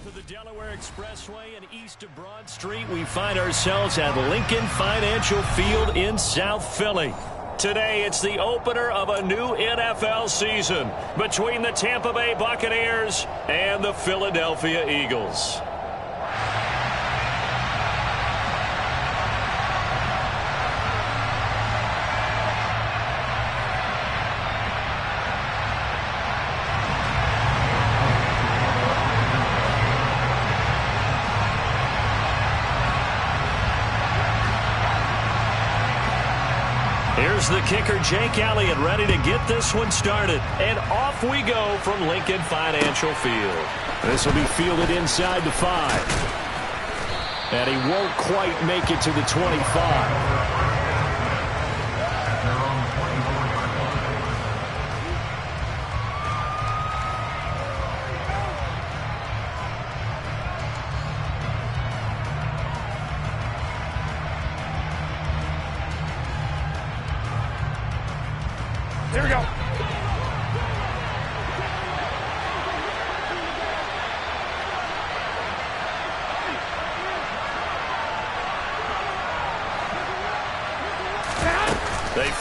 North of the Delaware Expressway and east of Broad Street, we find ourselves at Lincoln Financial Field in South Philly. Today, it's the opener of a new NFL season between the Tampa Bay Buccaneers and the Philadelphia Eagles. Here's the kicker, Jake Elliott, ready to get this one started. And off we go from Lincoln Financial Field. This will be fielded inside the 5. And he won't quite make it to the 25. Here we go. They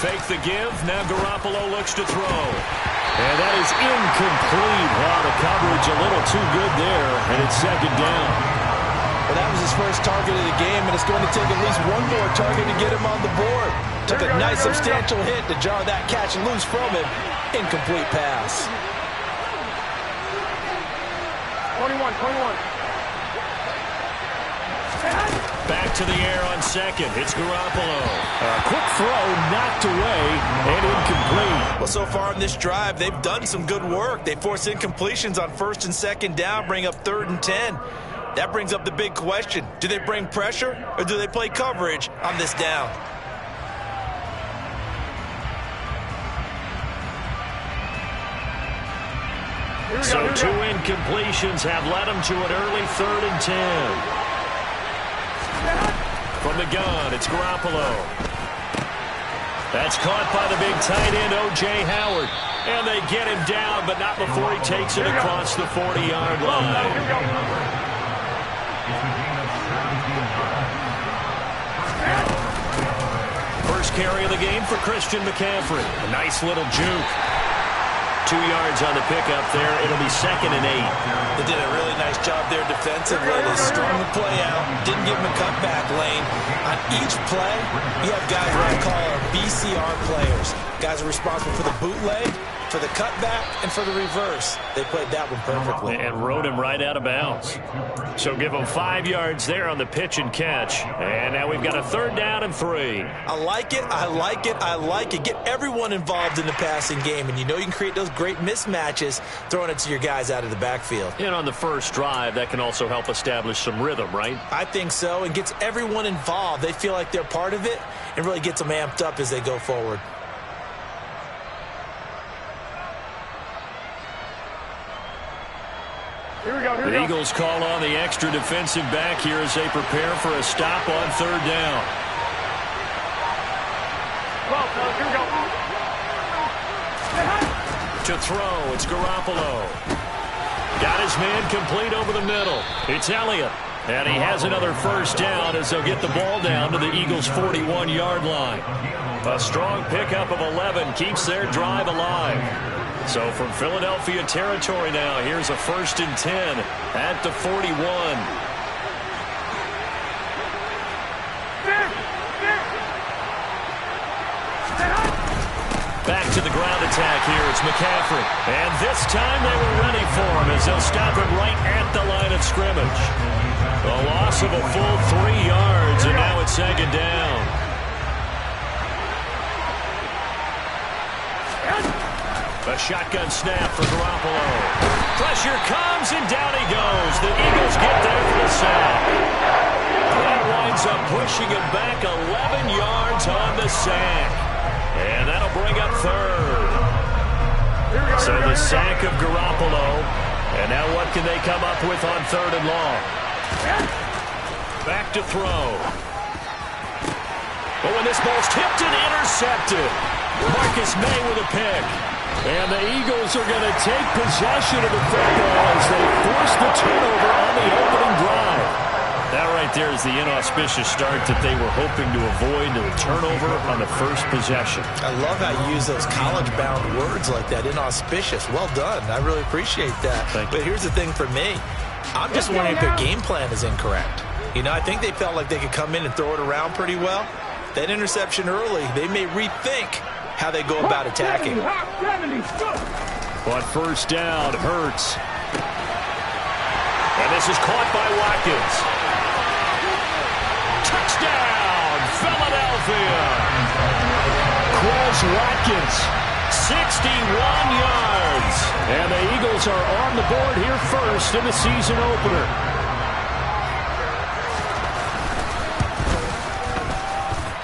fake the give. Now Garoppolo looks to throw. And that is incomplete. Wow, the coverage a little too good there. And it's second down. Well, that was his first target of the game, and it's going to take at least one more target to get him on the board. Took a nice substantial hit to jar that catch loose from him. Incomplete pass. 21. Back to the air on second. It's Garoppolo. A quick throw knocked away and incomplete. Well, so far in this drive, they've done some good work. They force incompletions on first and second down, bring up 3rd and 10. That brings up the big question. Do they bring pressure or do they play coverage on this down? So 2 incompletions have led them to an early 3rd and 10. From the gun, it's Garoppolo. That's caught by the big tight end, O.J. Howard. And they get him down, but not before he takes it across the 40-yard line. First carry of the game for Christian McCaffrey. A nice little juke. 2 yards on the pickup there. It'll be 2nd and 8. They did a really nice job there defensively. They strung the play out, didn't give him a cutback lane. On each play, you have guys what I call our BCR players. Guys are responsible for the bootleg, for the cutback, and for the reverse. They played that one perfectly. And rode him right out of bounds. So give him 5 yards there on the pitch and catch. And now we've got a 3rd down and 3. I like it. Get everyone involved in the passing game. And you know you can create those great mismatches throwing it to your guys out of the backfield. And on the first drive, that can also help establish some rhythm, right? I think so. And gets everyone involved. They feel like they're part of it and really gets them amped up as they go forward. The Eagles call on the extra defensive back here as they prepare for a stop on 3rd down. Here we go. To throw, it's Garoppolo. Got his man complete over the middle. It's Elliott. And he has another first down as they'll get the ball down to the Eagles' 41-yard line. A strong pickup of 11 keeps their drive alive. So from Philadelphia territory now, here's a 1st and 10 at the 41. Back to the ground attack here. It's McCaffrey. And this time they were ready for him as they'll stop him right at the line of scrimmage. A loss of a full 3 yards, and now it's 2nd down. A shotgun snap for Garoppolo. Pressure comes, and down he goes. The Eagles get there for the sack. That winds up pushing him back 11 yards on the sack. And that'll bring up 3rd. So the sack of Garoppolo. And now what can they come up with on 3rd and long? Back to throw. Oh, and this ball's tipped and intercepted. Marcus May with a pick. And the Eagles are going to take possession of the football as they force the turnover on the opening drive. That right there is the inauspicious start that they were hoping to avoid, the turnover on the first possession. I love how you use those college-bound words like that, inauspicious. Well done. I really appreciate that. But here's the thing for me. I'm just wondering if their game plan is incorrect. You know, I think they felt like they could come in and throw it around pretty well. That interception early, they may rethink how they go about attacking. But first down, Hurts. And this is caught by Watkins. Touchdown, Philadelphia. Quez Watkins, 61 yards. And the Eagles are on the board here first in the season opener.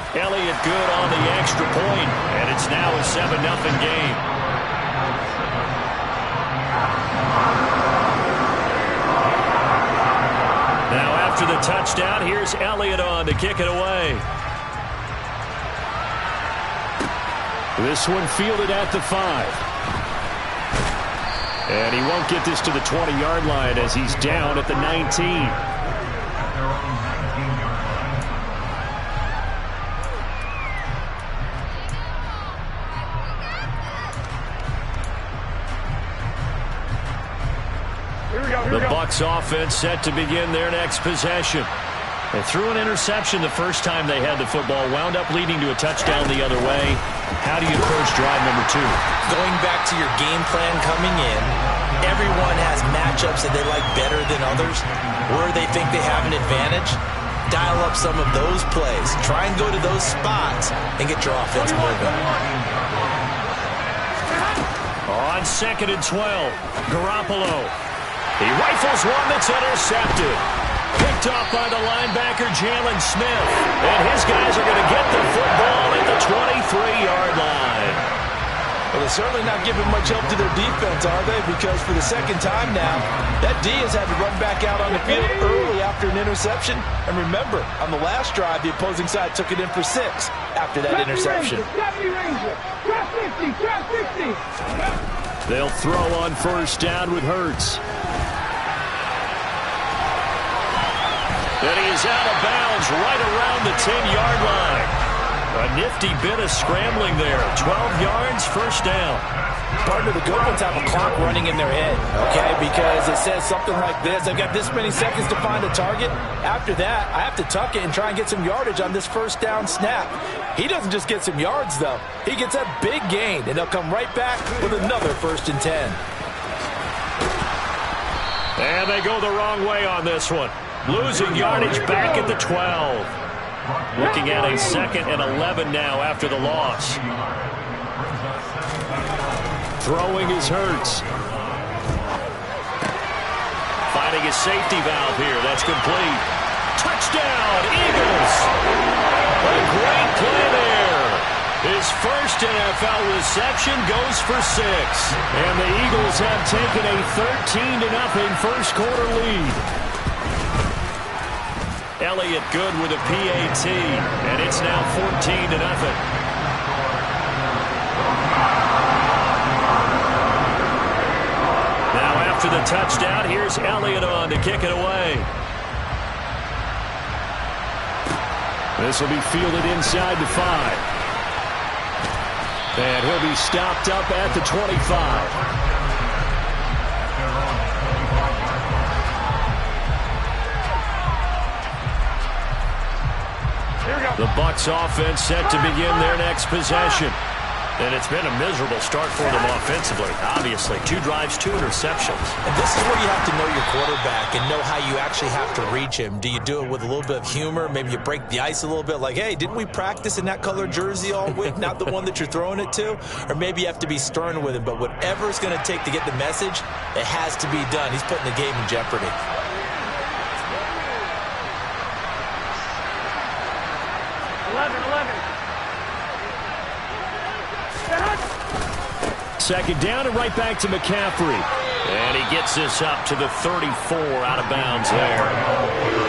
Elliott good on the extra point, and it's now a 7-0 game. Now after the touchdown, here's Elliott on to kick it away. This one fielded at the 5. And he won't get this to the 20-yard line as he's down at the 19. The Bucs offense set to begin their next possession. They threw an interception the first time they had the football, wound up leading to a touchdown the other way. How do you approach drive number 2? Going back to your game plan coming in, everyone has matchups that they like better than others, where they think they have an advantage. Dial up some of those plays. Try and go to those spots and get your offense moving. On 2nd and 12, Garoppolo. He rifles one that's intercepted. Picked off by the linebacker, Jalen Smith. And his guys are going to get the football at the 23-yard line. Well, they're certainly not giving much help to their defense, are they? Because for the second time now, that D has had to run back out on the field early after an interception. And remember, on the last drive, the opposing side took it in for 6 after that interception. They'll throw on first down with Hurts. And he is out of bounds right around the 10-yard line. A nifty bit of scrambling there. 12 yards, first down. Partner, the good ones have a clock running in their head, okay? Because it says something like this. I've got this many seconds to find a target. After that, I have to tuck it and try and get some yardage on this first down snap. He doesn't just get some yards, though. He gets a big gain, and they'll come right back with another 1st and 10. And they go the wrong way on this one. Losing yardage back at the 12. Looking at a 2nd and 11 now after the loss. Throwing is Hurts. Finding his safety valve here. That's complete. Touchdown, Eagles. A great play there. His first NFL reception goes for 6. And the Eagles have taken a 13-0 first quarter lead. Elliott good with a PAT, and it's now 14-0. Now after the touchdown, here's Elliott on to kick it away. This will be fielded inside the 5. And he'll be stopped up at the 25. The Bucs offense set to begin their next possession. And it's been a miserable start for them offensively. Obviously, 2 drives, 2 interceptions. And this is where you have to know your quarterback and know how you actually have to reach him. Do you do it with a little bit of humor? Maybe you break the ice a little bit like, hey, didn't we practice in that color jersey all week? Not the one that you're throwing it to? Or maybe you have to be stern with him. But whatever it's going to take to get the message, it has to be done. He's putting the game in jeopardy. Second down and right back to McCaffrey. And he gets this up to the 34, out of bounds there.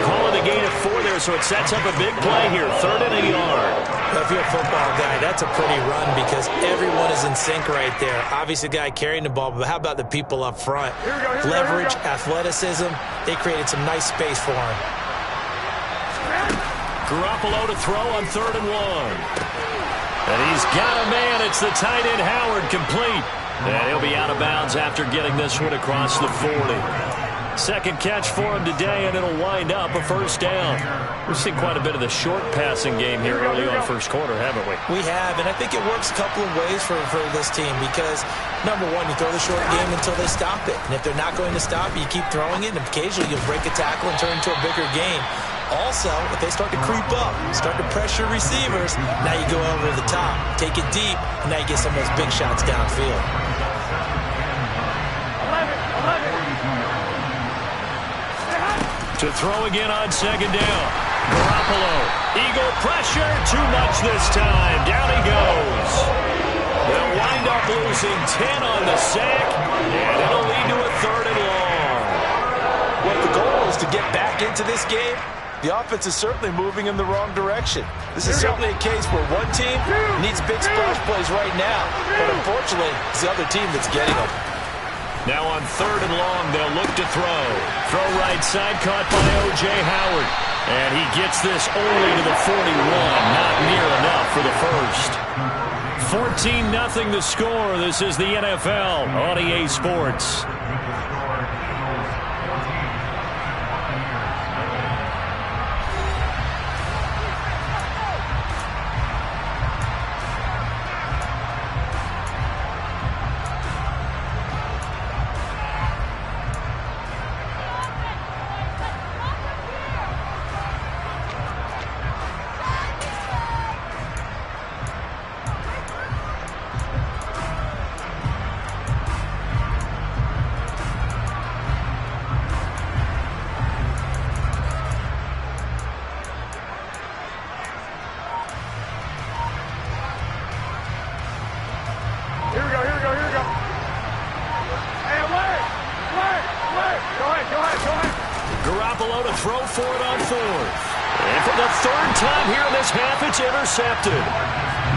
Calling the gain of 4 there, so it sets up a big play here. 3rd and a yard. Well, if you're a football guy, that's a pretty run because everyone is in sync right there. Obviously, the guy carrying the ball, but how about the people up front? Leverage, athleticism, they created some nice space for him. Garoppolo to throw on 3rd and 1. And he's got a man. It's the tight end, Howard, complete. And he'll be out of bounds after getting this one across the 40. Second catch for him today, and it'll wind up a 1st down. We've seen quite a bit of the short passing game here early on 1st quarter, haven't we? We have, and I think it works a couple of ways for this team because, number one, you throw the short game until they stop it. And if they're not going to stop it, you keep throwing it, and occasionally you'll break a tackle and turn it into a bigger game. Also, if they start to creep up, start to pressure receivers, now you go over the top, take it deep, and now you get some of those big shots downfield. To throw again on 2nd down. Garoppolo. Eagle pressure. Too much this time. Down he goes. They'll wind up losing 10 on the sack, and it'll lead to a 3rd and long. Well, the goal is to get back into this game. The offense is certainly moving in the wrong direction. This is certainly a case where one team needs big splash plays right now, but unfortunately, it's the other team that's getting them. Now on 3rd and long, they'll look to throw. Throw right side, caught by O.J. Howard. And he gets this only to the 41. Not near enough for the first. 14-0 the score. This is the NFL on EA Sports. Garoppolo to throw for it on 4th. And for the 3rd time here in this half, it's intercepted.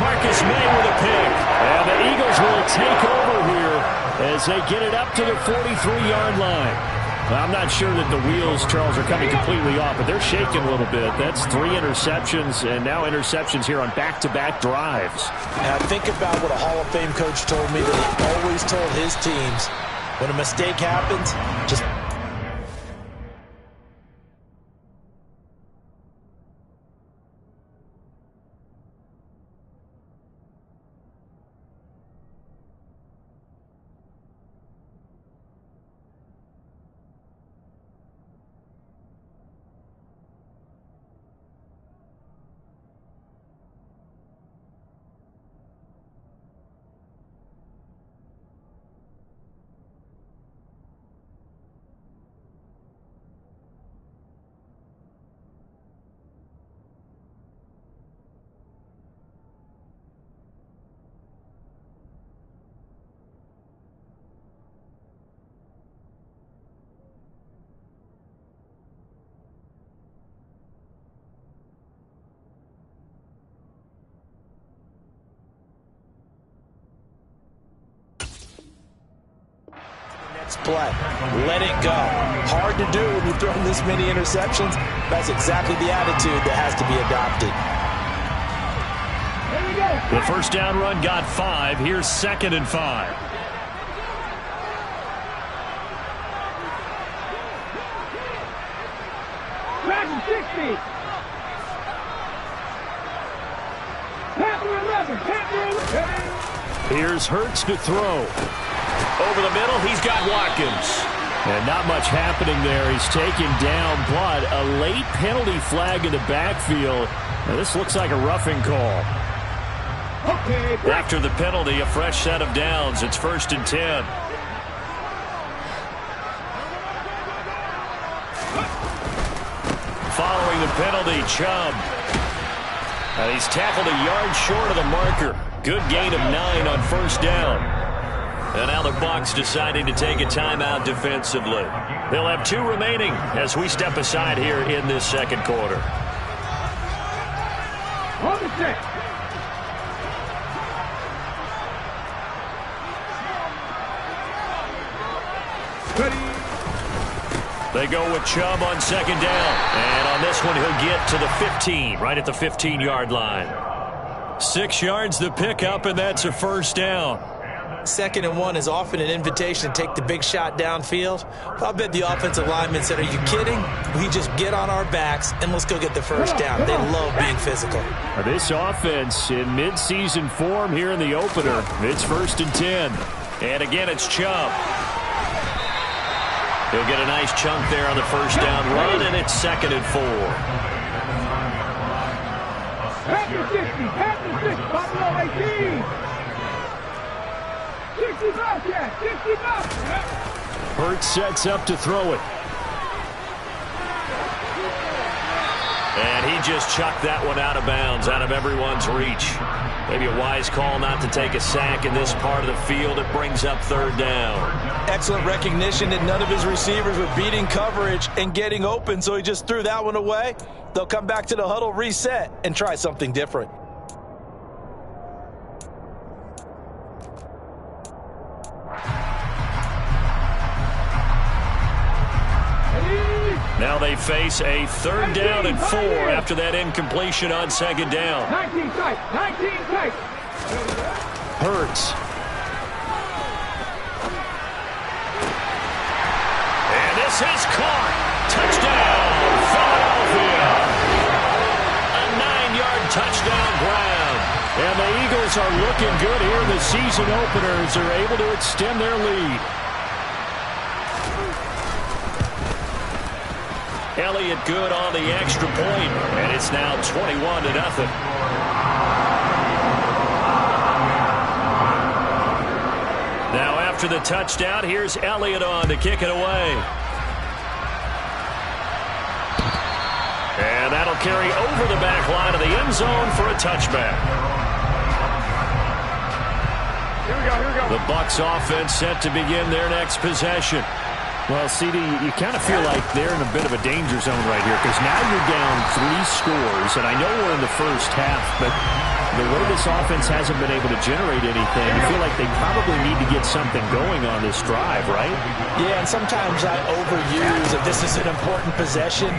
Marcus May with a pick. And the Eagles will take over here as they get it up to the 43-yard line. I'm not sure that the wheels, Charles, are coming completely off, but they're shaking a little bit. That's 3 interceptions, and now interceptions here on back-to-back drives. Now think about what a Hall of Fame coach told me that he always told his teams. When a mistake happens, just... play. Let it go. Hard to do when you've thrown this many interceptions. That's exactly the attitude that has to be adopted. The first down run got 5. Here's 2nd and 5. Back to 60. Here's Hurts to throw. Over the middle, he's got Watkins. And not much happening there. He's taken down, but a late penalty flag in the backfield. Now, this looks like a roughing call. After the penalty, a fresh set of downs. It's 1st and 10. Following the penalty, Chubb. And he's tackled a yard short of the marker. Good gain of 9 on 1st down. And now the Bucs deciding to take a timeout defensively. They'll have 2 remaining as we step aside here in this second quarter. On the set. They go with Chubb on second down. And on this one, he'll get to the 15, right at the 15-yard line. 6 yards the pickup, and that's a first down. 2nd and 1 is often an invitation to take the big shot downfield. I bet the offensive linemen said, are you kidding? We just get on our backs and let's go get the first down. They love being physical. This offense in midseason form here in the opener. It's 1st and 10. And again, it's Chubb. He'll get a nice chunk there on the first down run, and it's 2nd and 4. Pass the 60, pass the 6, Buffalo 18. 65, yeah, 65. Hurts sets up to throw it. And he just chucked that one out of bounds, out of everyone's reach. Maybe a wise call not to take a sack in this part of the field. It brings up 3rd down. Excellent recognition that none of his receivers were beating coverage and getting open, so he just threw that one away. They'll come back to the huddle, reset, and try something different. Now they face a 3rd down and 4 after that incompletion on 2nd down. 19 tight, 19 tight. Hurts. And this is caught. Touchdown, Philadelphia. A 9-yard touchdown grab. And the Eagles are looking good here in the season opener as they're able to extend their lead. Elliott good on the extra point, and it's now 21-0. Now after the touchdown, here's Elliott on to kick it away. And that'll carry over the back line of the end zone for a touchback. Here we go. The Bucs offense set to begin their next possession. Well, CD, you kind of feel like they're in a bit of a danger zone right here because now you're down 3 scores, and I know we're in the first half, but the way this offense hasn't been able to generate anything, you feel like they probably need to get something going on this drive, right? Yeah, and sometimes I overuse that this is an important possession,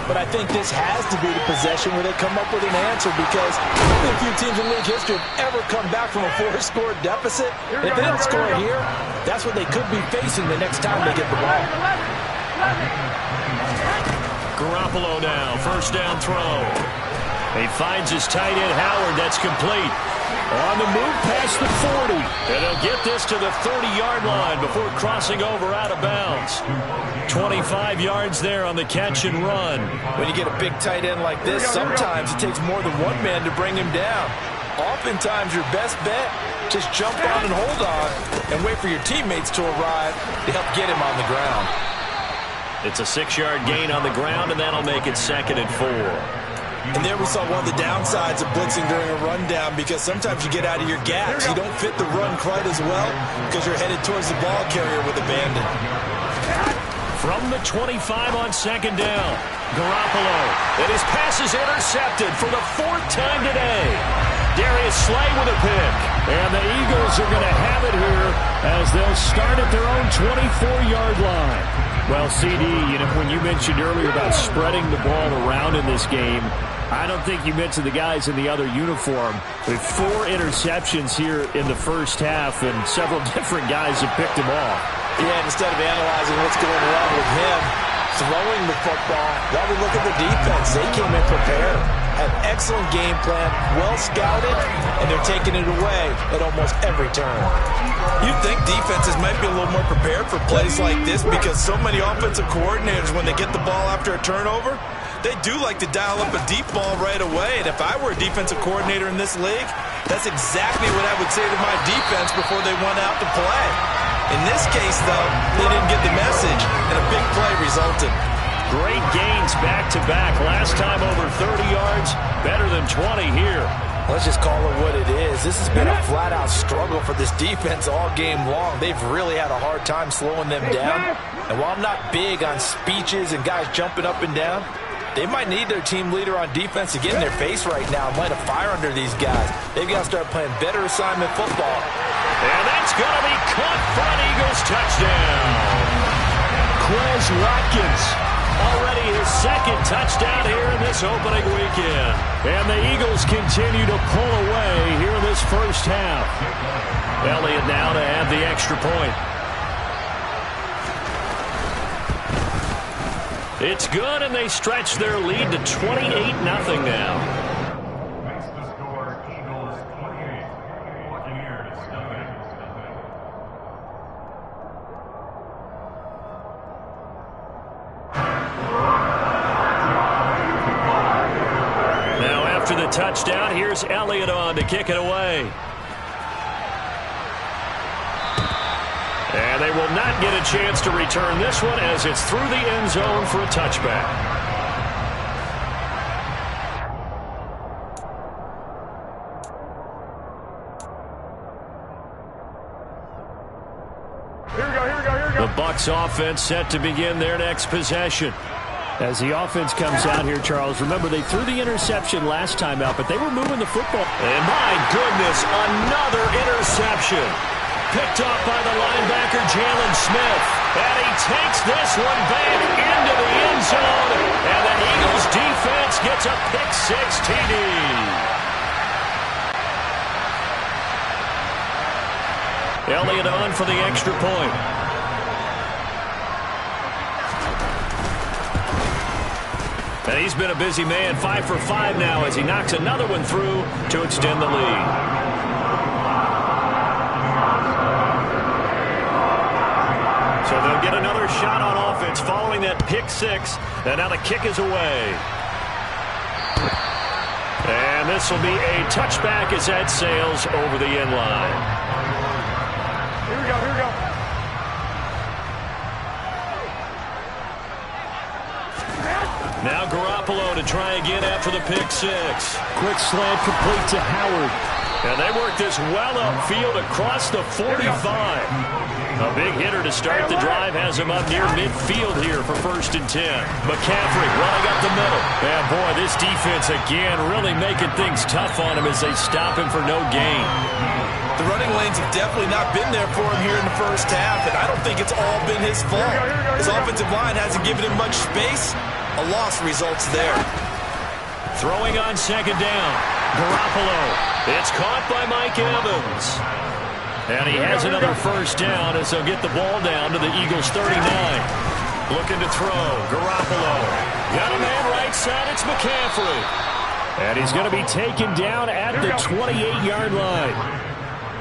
but I think this has to be the possession where they come up with an answer because only a few teams in league history have ever come back from a 4-score deficit. If they don't score here, that's what they could be facing the next time they get the ball. Garoppolo now, 1st down throw. He finds his tight end Howard. That's complete. On the move past the 40. And he'll get this to the 30-yard line before crossing over out of bounds. 25 yards there on the catch and run. When you get a big tight end like this, sometimes it takes more than one man to bring him down. Oftentimes, your best bet, just jump on and hold on and wait for your teammates to arrive to help get him on the ground. It's a 6-yard gain on the ground, and that'll make it 2nd and 4. And there we saw one of the downsides of blitzing during a rundown because sometimes you get out of your gaps. You don't fit the run quite as well because you're headed towards the ball carrier with abandon. From the 25 on 2nd down, Garoppolo. And his pass is intercepted for the 4th time today. Darius Slay with a pick. And the Eagles are going to have it here as they'll start at their own 24-yard line. Well, CD, you know, when you mentioned earlier about spreading the ball around in this game, I don't think you mentioned the guys in the other uniform. With 4 interceptions here in the first half, and several different guys have picked them off. Yeah, instead of analyzing what's going wrong with him, throwing the football, while we look at the defense, they came in prepared. Had excellent game plan, well scouted, and they're taking it away at almost every turn. You'd think defenses might be a little more prepared for plays like this because so many offensive coordinators, when they get the ball after a turnover, they do like to dial up a deep ball right away. And if I were a defensive coordinator in this league, that's exactly what I would say to my defense before they went out to play. In this case, though, they didn't get the message, and a big play resulted. Great gains back-to-back. Last time over 30 yards, better than 20 here. Let's just call it what it is. This has been a flat-out struggle for this defense all game long. They've really had a hard time slowing them down. And while I'm not big on speeches and guys jumping up and down, they might need their team leader on defense to get in their face right now and light a fire under these guys. They've got to start playing better assignment football. And that's going to be caught for an Eagles touchdown. Quez Watkins. Already his second touchdown here in this opening weekend. And the Eagles continue to pull away here in this first half. Elliott now to add the extra point. It's good, and they stretch their lead to 28-0 now. After the touchdown, here's Elliott on to kick it away. And they will not get a chance to return this one as it's through the end zone for a touchback. Here we go. The Bucs offense set to begin their next possession. As the offense comes out here, Charles, remember they threw the interception last time out, but they were moving the football. And my goodness, another interception. Picked off by the linebacker, Jalen Smith. And he takes this one back into the end zone. And the Eagles defense gets a pick-six TD. Elliott on for the extra point. And he's been a busy man, 5 for 5 now as he knocks another one through to extend the lead. So they'll get another shot on offense following that pick-six. And now the kick is away. And this will be a touchback as that sails over the end line. Here we go. Now Garoppolo to try again after the pick-six. Quick slant complete to Howard. And they work this well upfield across the 45. A big hitter to start the drive has him up near midfield here for 1st and 10. McCaffrey running up the middle. And boy, this defense again really making things tough on him as they stop him for no gain. The running lanes have definitely not been there for him here in the first half, and I don't think it's all been his fault. His offensive line hasn't given him much space. A loss results there. Throwing on 2nd down. Garoppolo. It's caught by Mike Evans. And he has another 1st down as they'll get the ball down to the Eagles' 39. Looking to throw. Garoppolo. Got a man right side. It's McCaffrey. And he's going to be taken down at the 28-yard line.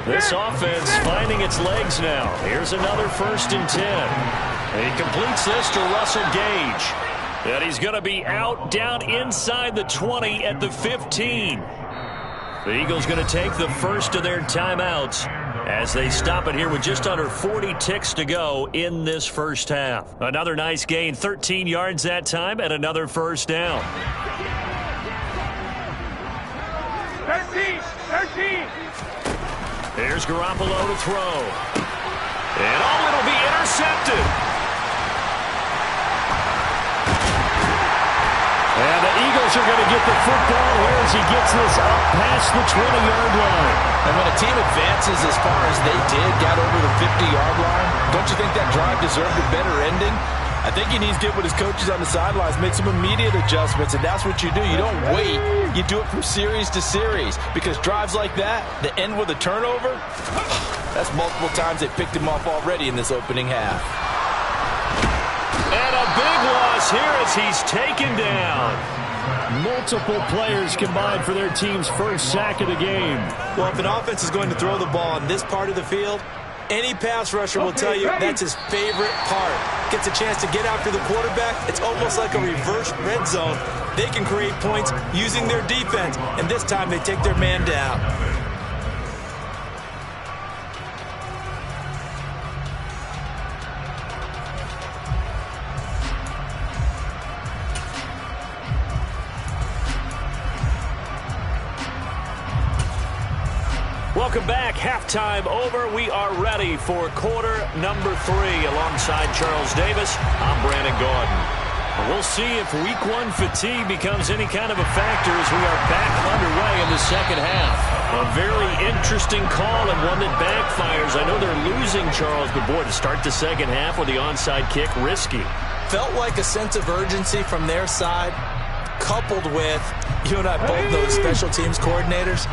This offense finding its legs now. Here's another 1st and 10. And he completes this to Russell Gage. And he's going to be out down inside the 20 at the 15. The Eagles going to take the first of their timeouts as they stop it here with just under 40 ticks to go in this first half. Another nice gain, 13 yards that time, and another 1st down. 13. Here's Garoppolo to throw. And it'll be intercepted. And the Eagles are going to get the football here as he gets this up past the 20-yard line. And when a team advances as far as they did, got over the 50-yard line, don't you think that drive deserved a better ending? I think he needs to get with his coaches on the sidelines, make some immediate adjustments, and that's what you do. You don't wait. You do it from series to series because drives like that end with a turnover, that's multiple times they picked him off already in this opening half. And a big loss here as he's taken down. Multiple players combined for their team's first sack of the game. Well, if an offense is going to throw the ball in this part of the field, any pass rusher will tell you that's his favorite part. Gets a chance to get after the quarterback. It's almost like a reverse red zone. They can create points using their defense, and this time they take their man down. Welcome back. Halftime over. We are ready for quarter number 3. Alongside Charles Davis, I'm Brandon Gaudin. We'll see if week 1 fatigue becomes any kind of a factor as we are back underway in the second half. A very interesting call and one that backfires. I know they're losing, Charles, but boy, to start the second half with the onside kick, risky. Felt like a sense of urgency from their side, coupled with, you and I both know the special teams coordinators.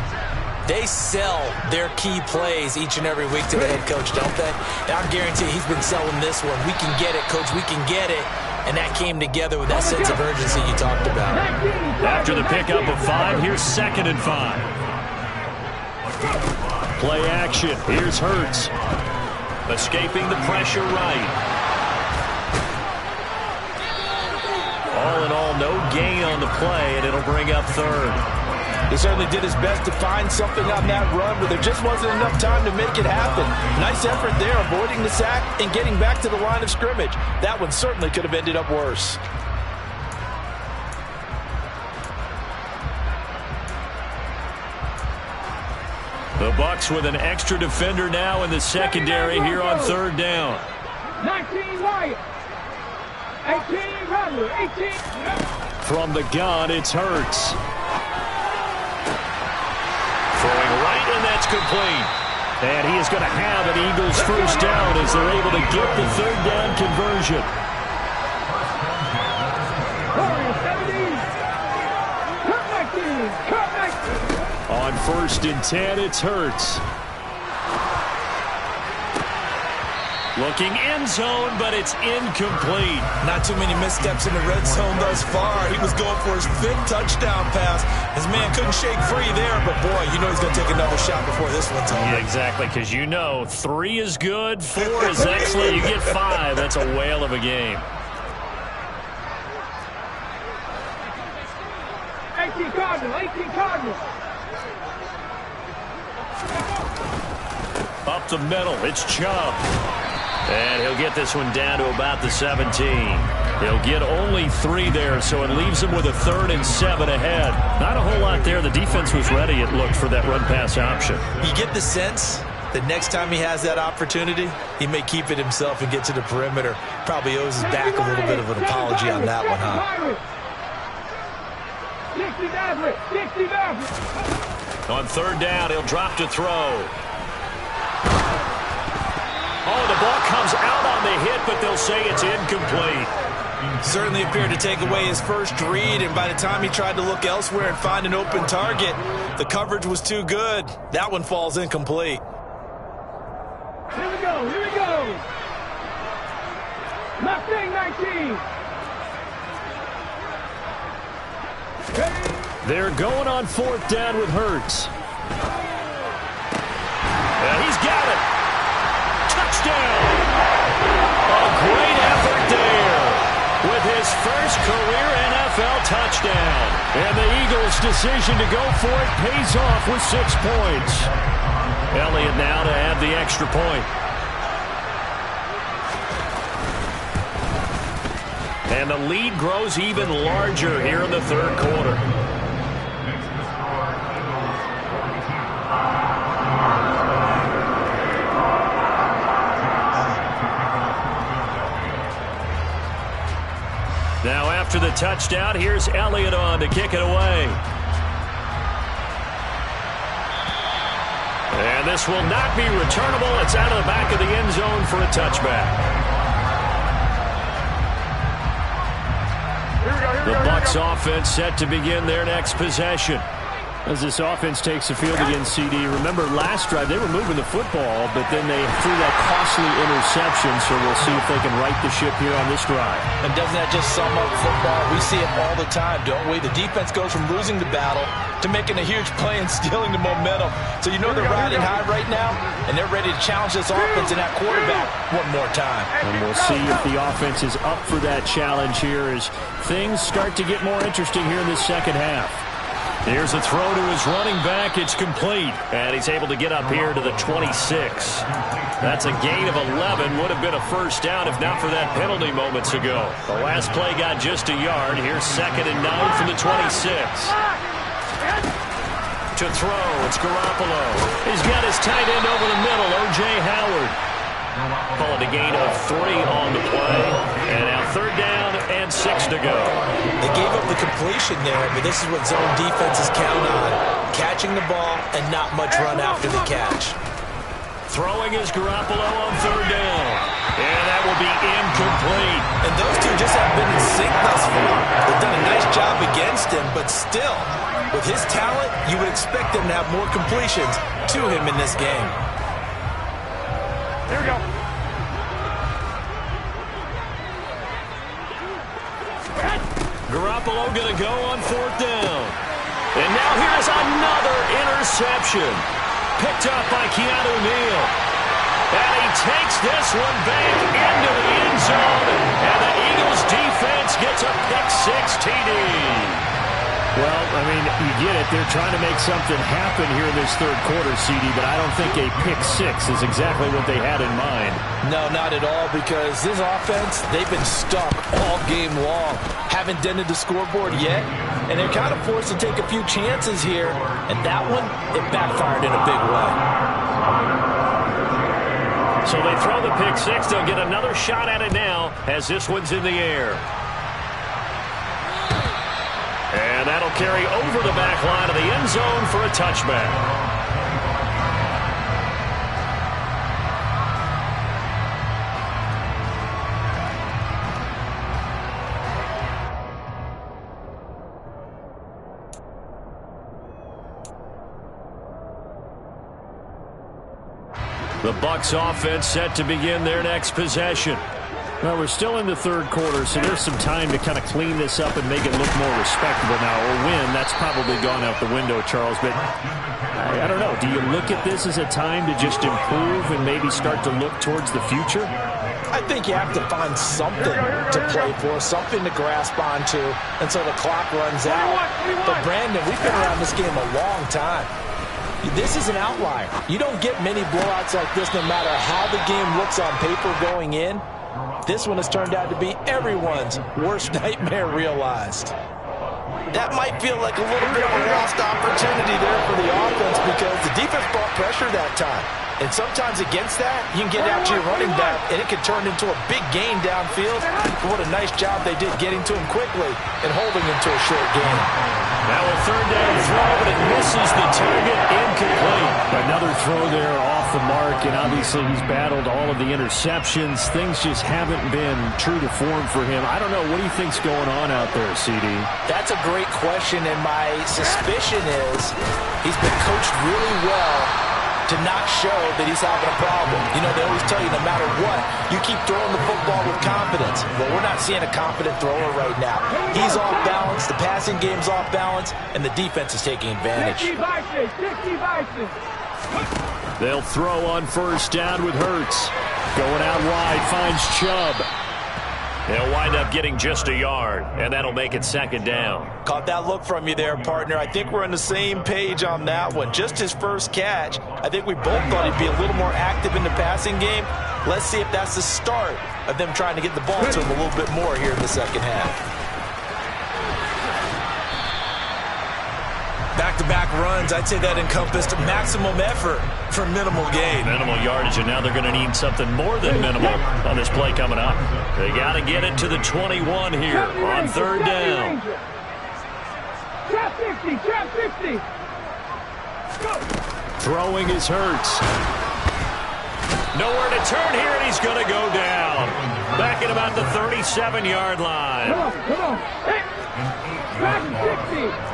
They sell their key plays each and every week to the head coach, don't they? And I guarantee he's been selling this one. We can get it, coach. We can get it. And that came together with that sense of urgency you talked about. After the pickup of 5, here's 2nd and 5. Play action. Here's Hurts. Escaping the pressure right. All in all, no gain on the play, and it'll bring up 3rd. He certainly did his best to find something on that run, but there just wasn't enough time to make it happen. Nice effort there, avoiding the sack and getting back to the line of scrimmage. That one certainly could have ended up worse. The Bucs with an extra defender now in the secondary here on 3rd down. 19 Wyatt. 18 Rattler. 18. From the gun, it's Hurts. Throwing right, and that's complete. And he is going to have an Eagles first down as they're able to get the 3rd down conversion. 19. On 1st and 10, it's Hurts. Looking end zone, but it's incomplete. Not too many missteps in the red zone thus far. He was going for his 5th touchdown pass. His man couldn't shake free there, but boy, you know he's going to take another shot before this one's over. Yeah, exactly, because you know 3 is good, 4 is excellent. You get 5. That's a whale of a game. 18 Cardinals. 18 Cardinals. Up the middle, it's Chubb. And he'll get this one down to about the 17. He'll get only 3 there, so it leaves him with a 3rd and 7 ahead. Not a whole lot there. The defense was ready, it looked, for that run-pass option. You get the sense that next time he has that opportunity, he may keep it himself and get to the perimeter. Probably owes his back a little bit of an apology on that one, huh? 60. On 3rd down, he'll drop to throw. Oh, the ball comes out on the hit, but they'll say it's incomplete. Certainly appeared to take away his first read, and by the time he tried to look elsewhere and find an open target, the coverage was too good. That one falls incomplete. Here we go. Here we go. Mustang 19. They're going on 4th down with Hurts. And he's got it. Touchdown. A great effort there with his first career NFL touchdown. And the Eagles' decision to go for it pays off with 6 points. Elliott now to add the extra point. And the lead grows even larger here in the 3rd quarter. Now after the touchdown, here's Elliott on to kick it away. And this will not be returnable. It's out of the back of the end zone for a touchback. The Bucs offense set to begin their next possession. As this offense takes the field against CD, remember last drive they were moving the football, but then they threw that costly interception, so we'll see if they can right the ship here on this drive. And doesn't that just sum up football? We see it all the time, don't we? The defense goes from losing the battle to making a huge play and stealing the momentum. So you know they're riding high right now, and they're ready to challenge this offense and that quarterback one more time. And we'll see if the offense is up for that challenge here as things start to get more interesting here in this second half. Here's a throw to his running back. It's complete. And he's able to get up here to the 26. That's a gain of 11. Would have been a first down if not for that penalty moments ago. The last play got just a yard. Here's 2nd and 9 from the 26. To throw, it's Garoppolo. He's got his tight end over the middle, O.J. Howard. Call it a gain of 3 on the play. And now 3rd down and 6 to go. They gave up the completion there, but this is what zone defenses count on. Catching the ball and not much run after the catch. Throwing is Garoppolo on 3rd down. And that will be incomplete. And those two just haven't been in sync thus far. They've done a nice job against him, but still, with his talent, you would expect them to have more completions to him in this game. Here we go. Garoppolo going to go on 4th down. And now here's another interception. Picked up by Keanu Neal. And he takes this one back into the end zone. And the Eagles defense gets a pick-6 TD. Well, I mean, you get it. They're trying to make something happen here in this 3rd quarter, CD, but I don't think a pick-6 is exactly what they had in mind. No, not at all, because this offense, they've been stuck all game long. Haven't dented the scoreboard yet, and they're kind of forced to take a few chances here, and that one, it backfired in a big way. So they throw the pick-6. They'll get another shot at it now as this one's in the air. And that'll carry over the back line of the end zone for a touchback. The Bucs offense set to begin their next possession. Well, we're still in the 3rd quarter, so there's some time to kind of clean this up and make it look more respectable now. Or win, that's probably gone out the window, Charles. But I don't know. Do you look at this as a time to just improve and maybe start to look towards the future? I think you have to find something to play for, something to grasp onto until the clock runs out. But, Brandon, we've been around this game a long time. This is an outlier. You don't get many blowouts like this no matter how the game looks on paper going in. This one has turned out to be everyone's worst nightmare realized. That might feel like a little bit of a lost opportunity there for the offense because the defense brought pressure that time. And sometimes against that, you can get out to your running back, and it can turn into a big gain downfield. What a nice job they did getting to him quickly and holding him to a short gain. Now a 3rd down throw, but it misses the target. Incomplete. Another throw there off the mark, and obviously he's battled all of the interceptions. Things just haven't been true to form for him. I don't know. What do you think's going on out there, CD? That's a great question, and my suspicion is he's been coached really well to not show that he's having a problem. You know, they always tell you no matter what, you keep throwing the football with confidence. But we're not seeing a confident thrower right now. He's off balance, the passing game's off balance, and the defense is taking advantage. They'll throw on 1st down with Hurts. Going out wide, finds Chubb. They'll wind up getting just a yard, and that'll make it 2nd down. Caught that look from you there, partner. I think we're on the same page on that one. Just his first catch. I think we both thought he'd be a little more active in the passing game. Let's see if that's the start of them trying to get the ball to him a little bit more here in the 2nd half. Back-to-back runs, I'd say that encompassed maximum effort for minimal gain. Minimal yardage, and now they're going to need something more than minimal on this play coming up. They got to get it to the 21 here on 3rd down. Trap 60, trap 60. Go. Throwing is Hurts. Nowhere to turn here, and he's going to go down. Back at about the 37-yard line. Come on. Hey. Trap 60.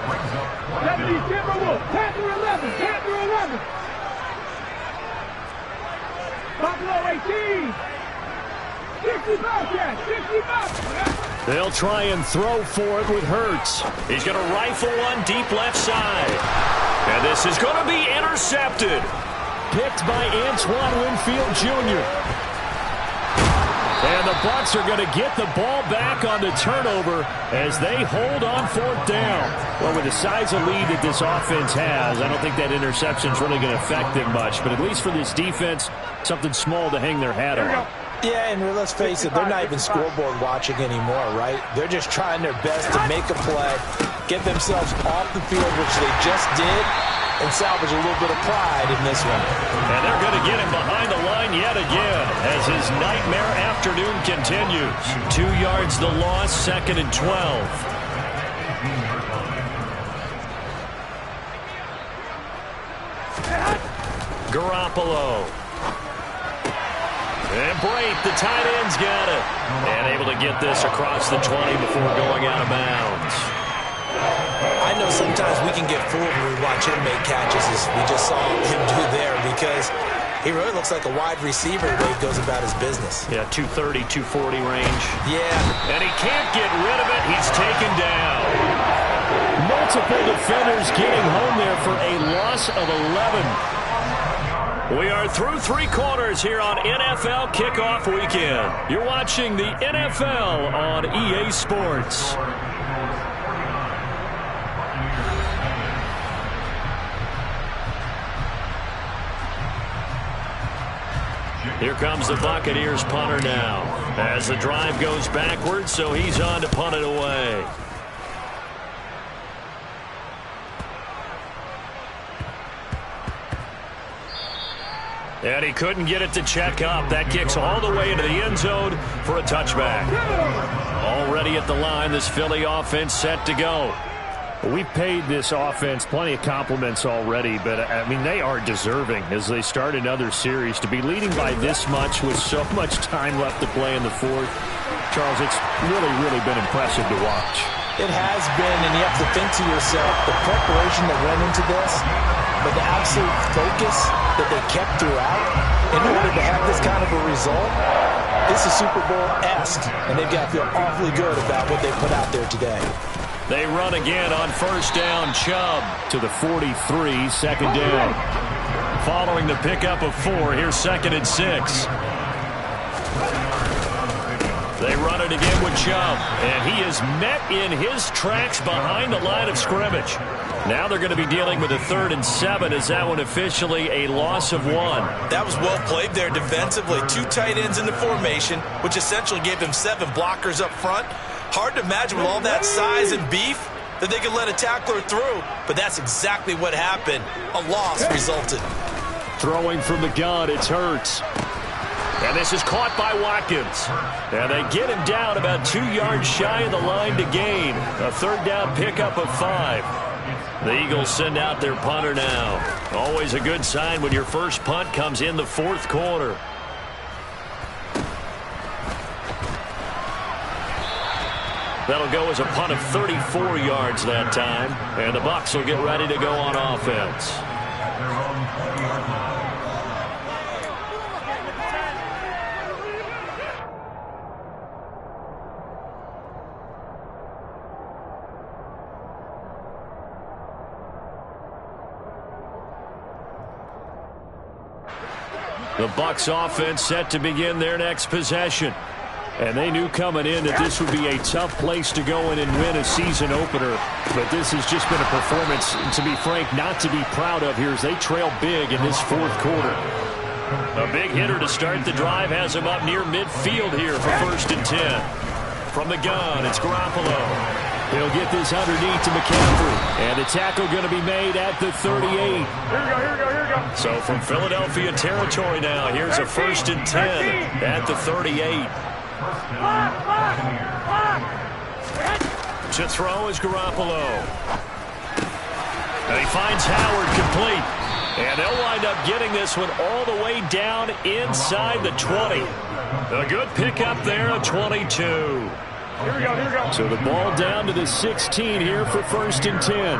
That's the Timberwolves. Panther 11. Panther 11. Buffalo 18. 65 catch. 65. They'll try and throw for it with Hurts. He's going to rifle one deep left side. And this is going to be intercepted. Picked by Antoine Winfield Jr. And the Bucs are going to get the ball back on the turnover as they hold on 4th down. Well, with the size of lead that this offense has, I don't think that interception is really going to affect them much. But at least for this defense, something small to hang their hat on. Yeah, and let's face it, they're not even scoreboard watching anymore, right? They're just trying their best to make a play, get themselves off the field, which they just did, and salvage a little bit of pride in this one. And they're going to get him behind the line yet again as his nightmare afternoon continues. 2 yards the loss, 2nd and 12. Garoppolo. And Brate, the tight end's got it. And able to get this across the 20 before going out of bounds. I know sometimes we can get fooled when we watch him make catches, as we just saw him do there, because he really looks like a wide receiver the way he goes about his business. Yeah, 230, 240 range. Yeah. And he can't get rid of it. He's taken down. Multiple defenders getting home there for a loss of 11. We are through 3 quarters here on NFL Kickoff Weekend. You're watching the NFL on EA Sports. Here comes the Buccaneers punter now as the drive goes backwards, so he's on to punt it away. And he couldn't get it to check up. That kicks all the way into the end zone for a touchback. Already at the line, this Philly offense set to go. We've paid this offense plenty of compliments already, but, I mean, they are deserving as they start another series. To be leading by this much with so much time left to play in the fourth, Charles, it's really, really been impressive to watch. It has been, and you have to think to yourself, the preparation that went into this, but the absolute focus that they kept throughout in order to have this kind of a result, this is Super Bowl-esque, and they've got to feel awfully good about what they put out there today. They run again on first down. Chubb to the 43, 2nd down. Following the pickup of 4, here's 2nd and 6. They run it again with Chubb, and he is met in his tracks behind the line of scrimmage. Now they're going to be dealing with a 3rd and 7. Is that one officially a loss of 1? That was well played there defensively. 2 tight ends in the formation, which essentially gave them 7 blockers up front. Hard to imagine with all that size and beef that they could let a tackler through, but that's exactly what happened. A loss resulted. Throwing from the gun, it's Hurts. And this is caught by Watkins. And they get him down about 2 yards shy of the line to gain. A 3rd down pickup of 5. The Eagles send out their punter now. Always a good sign when your first punt comes in the 4th quarter. That'll go as a punt of 34 yards that time. And the Bucs will get ready to go on offense. The Bucs offense set to begin their next possession. And they knew coming in that this would be a tough place to go in and win a season opener. But this has just been a performance, to be frank, not to be proud of here as they trail big in this 4th quarter. A big hitter to start the drive has him up near midfield here for 1st and 10. From the gun, it's Garoppolo. He'll get this underneath to McCaffrey. And the tackle going to be made at the 38. Here we go. So from Philadelphia territory now, here's a 1st and 10 at the 38. To throw is Garoppolo. And he finds Howard complete. And they'll wind up getting this one all the way down inside the 20. A good pickup there, a 22. Here we go. So the ball down to the 16 here for 1st and 10.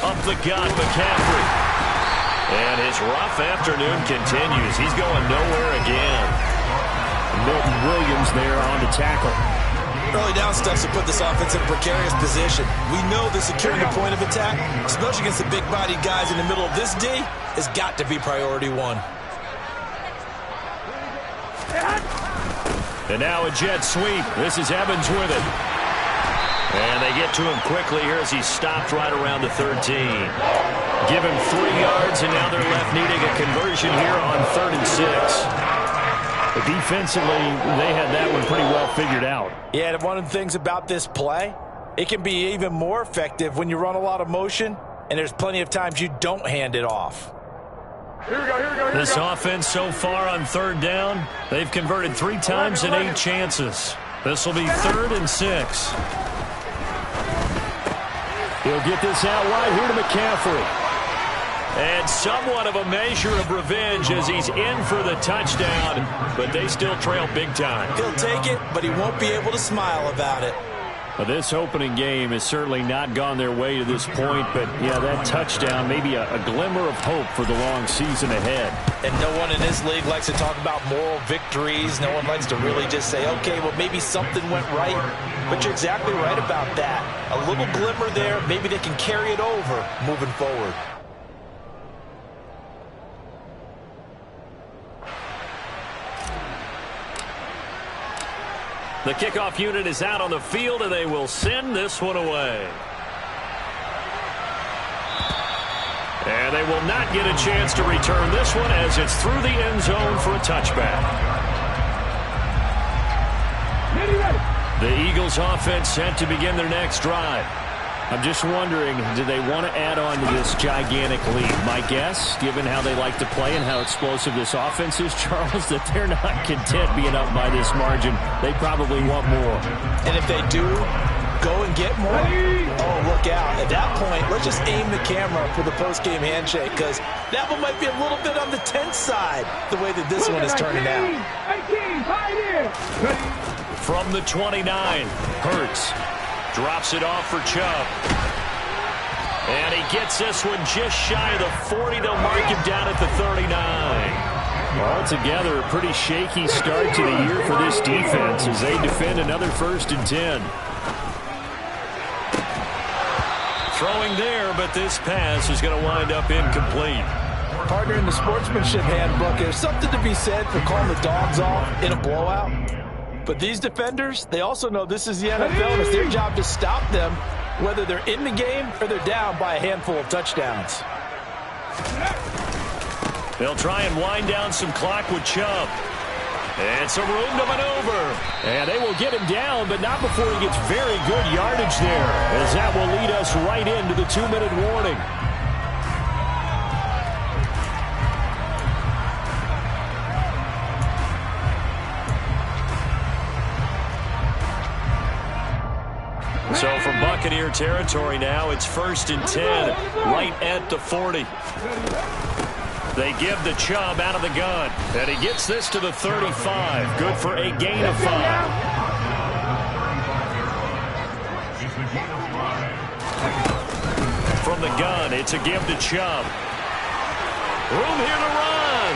Up the gut, McCaffrey. And his rough afternoon continues. He's going nowhere again. Milton Williams there on the tackle. Early down steps to put this offense in a precarious position. We know that securing the point of attack, especially against the big-bodied guys in the middle of this D, has got to be priority 1. And now a jet sweep. This is Evans with it. And they get to him quickly here as he's stopped right around the 13. Give him 3 yards, and now they're left needing a conversion here on 3rd and 6. Defensively, they had that one pretty well figured out. Yeah, and one of the things about this play, It can be even more effective when you run a lot of motion and there's plenty of times you don't hand it off. Here we go. This offense so far on third down, they've converted 3 times in 8 chances. This will be 3rd and 6. He'll get this out wide here to McCaffrey. And somewhat of a measure of revenge as he's in for the touchdown, but they still trail big time. He'll take it, but he won't be able to smile about it. Well, this opening game has certainly not gone their way to this point, but, yeah, that touchdown, maybe a glimmer of hope for the long season ahead. And no one in this league likes to talk about moral victories. No one likes to really just say, okay, well, maybe something went right. But you're exactly right about that. A little glimmer there, maybe they can carry it over moving forward. The kickoff unit is out on the field, and they will send this one away. And they will not get a chance to return this one as it's through the end zone for a touchback. The Eagles offense set to begin their next drive. I'm just wondering, do they want to add on to this gigantic lead? My guess, given how they like to play and how explosive this offense is, Charles, that they're not content being up by this margin. They probably want more. And if they do, go and get more. Oh, look out. At that point, let's just aim the camera for the post-game handshake, because that one might be a little bit on the tense side, the way that this one is turning out. From the 29, Hurts drops it off for Chubb. And he gets this one just shy of the 40. They'll mark him down at the 39. Altogether, a pretty shaky start to the year for this defense as they defend another 1st and 10. Throwing there, but this pass is going to wind up incomplete. Partner, in the sportsmanship handbook, there's something to be said for calling the dogs off in a blowout. But these defenders, they also know this is the NFL, and it's their job to stop them, whether they're in the game or they're down by a handful of touchdowns. They'll try and wind down some clock with Chubb. And some room to maneuver. And they will get him down, but not before he gets very good yardage there, as that will lead us right into the 2-minute warning. So from Buccaneer territory now, it's 1st and 10, right at the 40. They give the Chubb out of the gun, and he gets this to the 35. Good for a gain of 5. From the gun, it's a give to Chubb. Room here to run.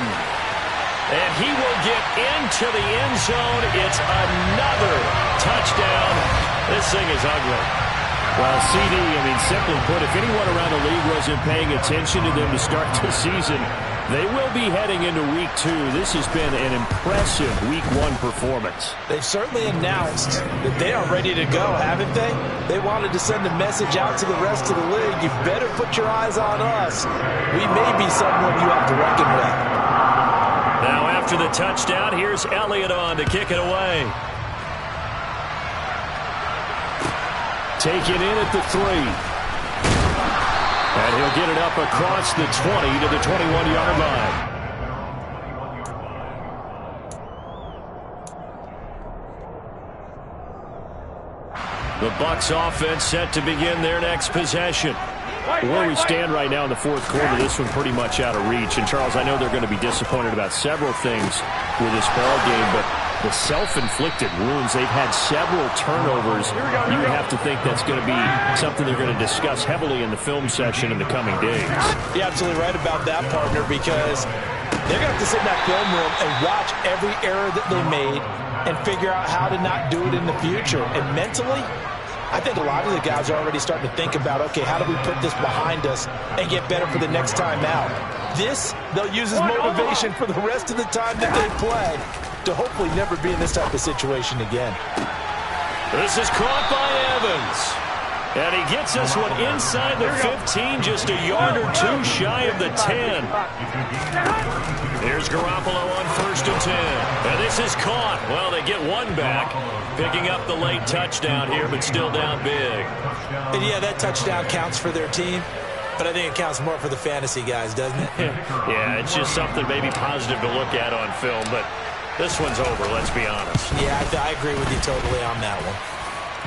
And he will get into the end zone. It's another touchdown. This thing is ugly. Well, CD, I mean, simply put, if anyone around the league wasn't paying attention to them to start the season, they will be heading into Week 2. This has been an impressive Week 1 performance. They've certainly announced that they are ready to go, haven't they? They wanted to send a message out to the rest of the league. You better put your eyes on us. We may be someone you have to reckon with. Now, after the touchdown, here's Elliott on to kick it away. Taken in at the 3. And he'll get it up across the 20 to the 21-yard line. The Bucs offense set to begin their next possession. Where we stand right now in the 4th quarter, this one pretty much out of reach. And, Charles, I know they're going to be disappointed about several things with this ball game, but the self-inflicted wounds, they've had several turnovers. You would have to think that's going to be something they're going to discuss heavily in the film session in the coming days. You're absolutely right about that, partner, because they're going to have to sit in that film room and watch every error that they made and figure out how to not do it in the future. And mentally, I think a lot of the guys are already starting to think about, okay, how do we put this behind us and get better for the next time out? This, they'll use as motivation for the rest of the time that they play to hopefully never be in this type of situation again. This is caught by Evans. And he gets this one inside the 15, just a yard or two shy of the 10. Here's Garoppolo on 1st and 10. And this is caught. Well, they get one back, picking up the late touchdown here, but still down big. And yeah, that touchdown counts for their team, but I think it counts more for the fantasy guys, doesn't it? Yeah, it's just something maybe positive to look at on film, but this one's over, let's be honest. Yeah, I agree with you totally on that one.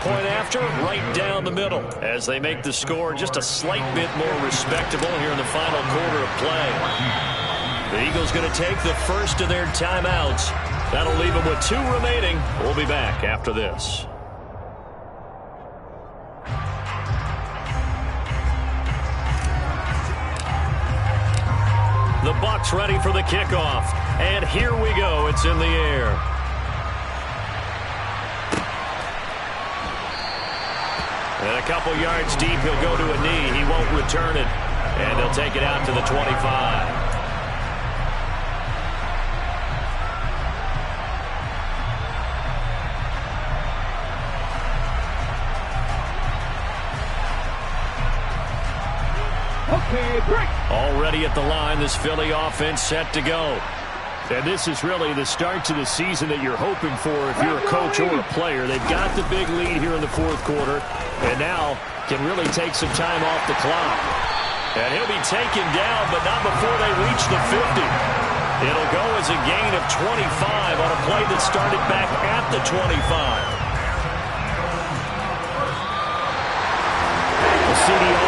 Point after, right down the middle, as they make the score just a slight bit more respectable here in the final quarter of play. The Eagles going to take the first of their timeouts. That'll leave them with 2 remaining. We'll be back after this. The Bucs ready for the kickoff. And here we go. It's in the air. And a couple yards deep, he'll go to a knee. He won't return it. And they'll take it out to the 25. Okay, break. Already at the line, this Philly offense set to go. And this is really the start to the season that you're hoping for if you're a coach or a player. They've got the big lead here in the 4th quarter, and now can really take some time off the clock. And he'll be taken down, but not before they reach the 50. It'll go as a gain of 25 on a play that started back at the 25. The CDO